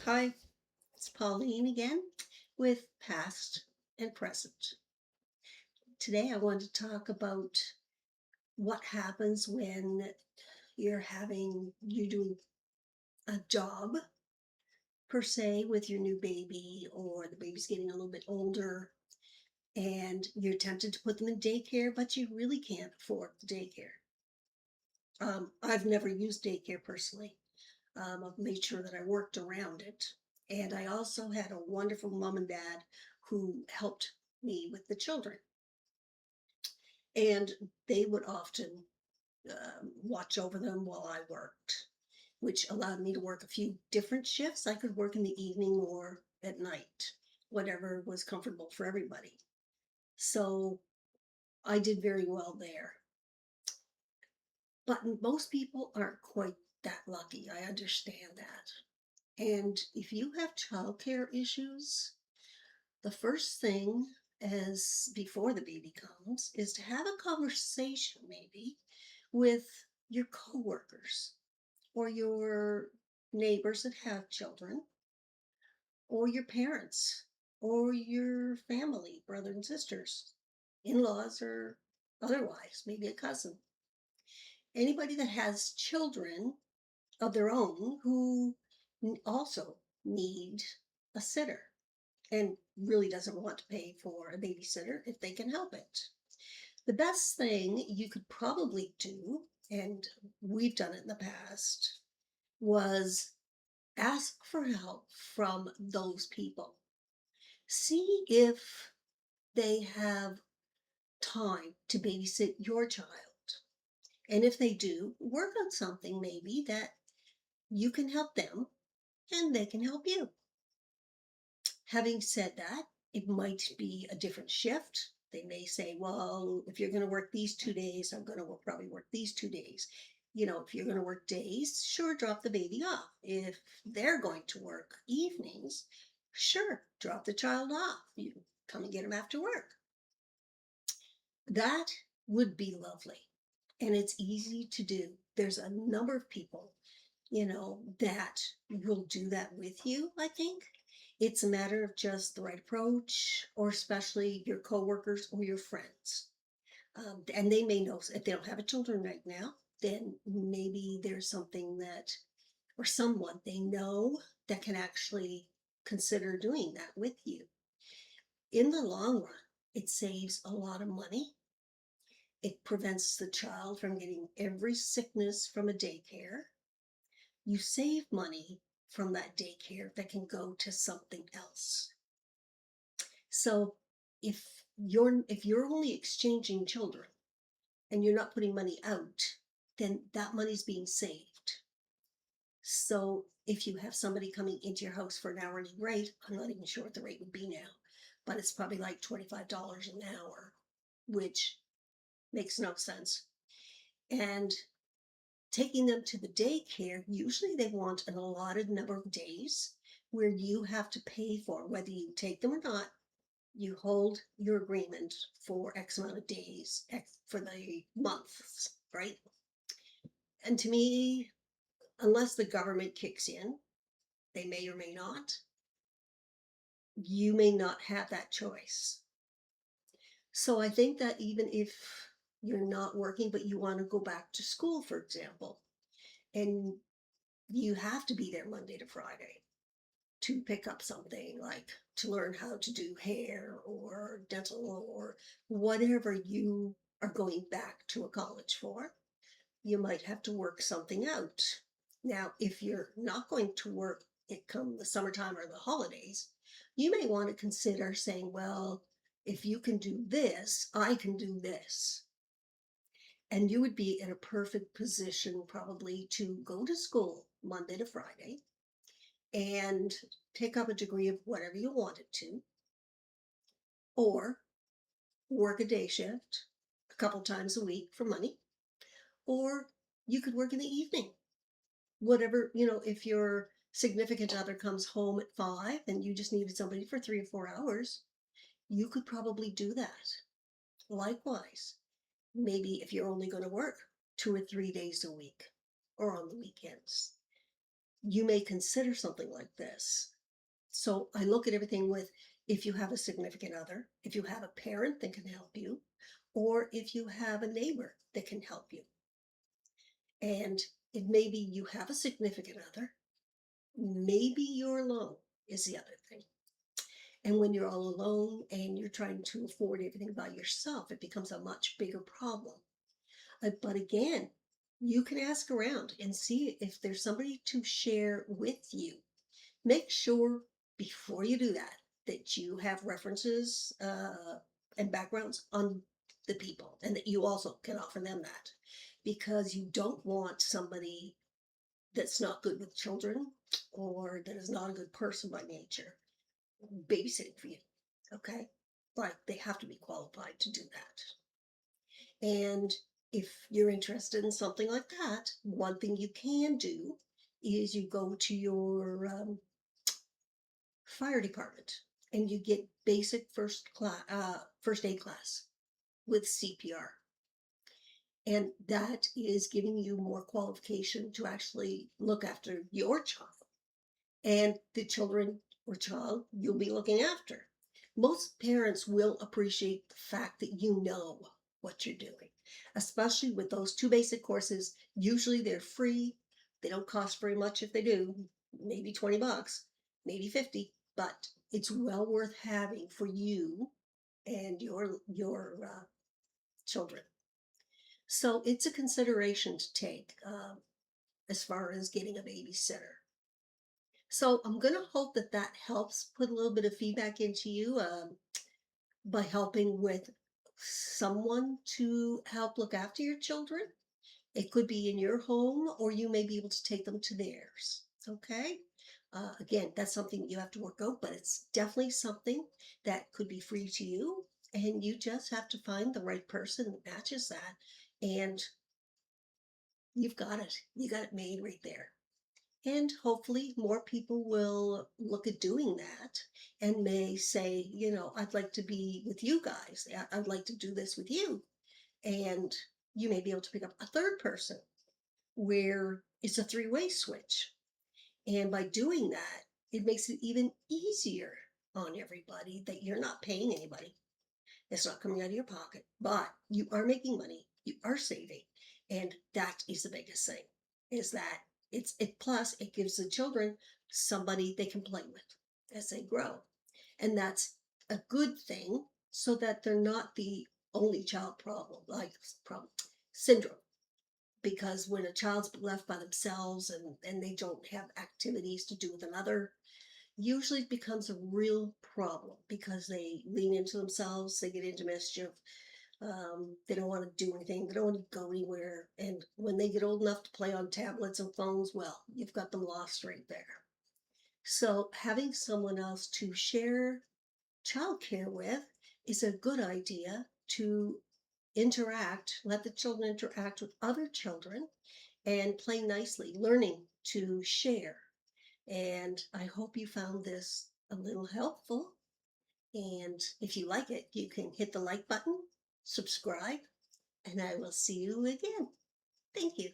Hi, it's Pauline again with Past and Present. Today I want to talk about what happens when you're doing a job per se with your new baby, or the baby's getting a little bit older and you're tempted to put them in daycare, but you really can't afford the daycare. I've never used daycare personally. I've made sure that I worked around it. And I also had a wonderful mom and dad who helped me with the children. And they would often watch over them while I worked, which allowed me to work a few different shifts. I could work in the evening or at night, whatever was comfortable for everybody. So I did very well there. But most people aren't quite that lucky. I understand that. And if you have childcare issues, the first thing as before the baby comes is to have a conversation maybe with your coworkers or your neighbors that have children or your parents or your family, brother and sisters, in-laws or otherwise, maybe a cousin. Anybody that has children of their own who also need a sitter and really doesn't want to pay for a babysitter if they can help it. The best thing you could probably do, and we've done it in the past, was ask for help from those people. See if they have time to babysit your child. And if they do, work on something maybe that you can help them and they can help you. Having said that, it might be a different shift. They may say, well, if you're going to work these 2 days, I'm going to probably work these 2 days. If you're going to work days, sure, drop the baby off. If they're going to work evenings, sure, drop the child off. You come and get them after work. That would be lovely. And it's easy to do. There's a number of people, that will do that with you, I think. It's a matter of just the right approach, or especially your coworkers or your friends. And they may know if they don't have a children right now, then maybe there's something that, or someone they know that can actually consider doing that with you. In the long run, it saves a lot of money. It prevents the child from getting every sickness from a daycare. You save money from that daycare that can go to something else. So if you're only exchanging children and you're not putting money out, then that money's being saved. So if you have somebody coming into your house for an hourly rate, I'm not even sure what the rate would be now, but it's probably like $25 an hour, which makes no sense. And taking them to the daycare, usually they want an allotted number of days where you have to pay for, whether you take them or not, you hold your agreement for X amount of days, for the months, right? And to me, unless the government kicks in, they may or may not, you may not have that choice. So I think that even if you're not working, but you want to go back to school, for example, and you have to be there Monday to Friday to pick up something like to learn how to do hair or dental or whatever you are going back to a college for, you might have to work something out. Now, if you're not going to work it come the summertime or the holidays, you may want to consider saying, well, if you can do this, I can do this. And you would be in a perfect position probably to go to school Monday to Friday and pick up a degree of whatever you wanted to, or work a day shift a couple times a week for money, or you could work in the evening. Whatever, if your significant other comes home at 5 and you just needed somebody for 3 or 4 hours, you could probably do that. Likewise, maybe if you're only going to work 2 or 3 days a week or on the weekends, you may consider something like this. So I look at everything with, if you have a significant other, if you have a parent that can help you, or if you have a neighbor that can help you. And it may be you have a significant other, maybe you're alone is the other thing. And when you're all alone and you're trying to afford everything by yourself, it becomes a much bigger problem. But again, you can ask around and see if there's somebody to share with you. Make sure before you do that that you have references and backgrounds on the people, and that you also can offer them that, because you don't want somebody that's not good with children or that is not a good person by nature babysitting for you. Okay, like they have to be qualified to do that. And if you're interested in something like that, one thing you can do is you go to your fire department and you get basic first aid class with CPR. And that is giving you more qualification to actually look after your child and the children or child you'll be looking after. Most parents will appreciate the fact that you know what you're doing, especially with those two basic courses. Usually they're free. They don't cost very much if they do, maybe 20 bucks, maybe 50, but it's well worth having for you and your children. So it's a consideration to take as far as getting a babysitter. So I'm going to hope that that helps put a little bit of feedback into you by helping with someone to help look after your children. It could be in your home, or you may be able to take them to theirs. Okay. Again, that's something you have to work out, but it's definitely something that could be free to you. And you just have to find the right person that matches that. And you've got it. You got it made right there. And hopefully more people will look at doing that and may say, I'd like to be with you guys. I'd like to do this with you. And you may be able to pick up a third person where it's a three-way switch. And by doing that, it makes it even easier on everybody that you're not paying anybody. It's not coming out of your pocket, but you are making money, you are saving. And that is the biggest thing, is that plus it gives the children somebody they can play with as they grow. And that's a good thing, so that they're not the only child problem syndrome. Because when a child's left by themselves and they don't have activities to do with another, usually it becomes a real problem because they lean into themselves, they get into mischief, they don't want to do anything, they don't want to go anywhere. And when they get old enough to play on tablets and phones, well, you've got them lost right there. So having someone else to share childcare with is a good idea, to let the children interact with other children and play nicely, learning to share. And I hope you found this a little helpful. And if you like it, you can hit the like button, subscribe, and I will see you again. Thank you.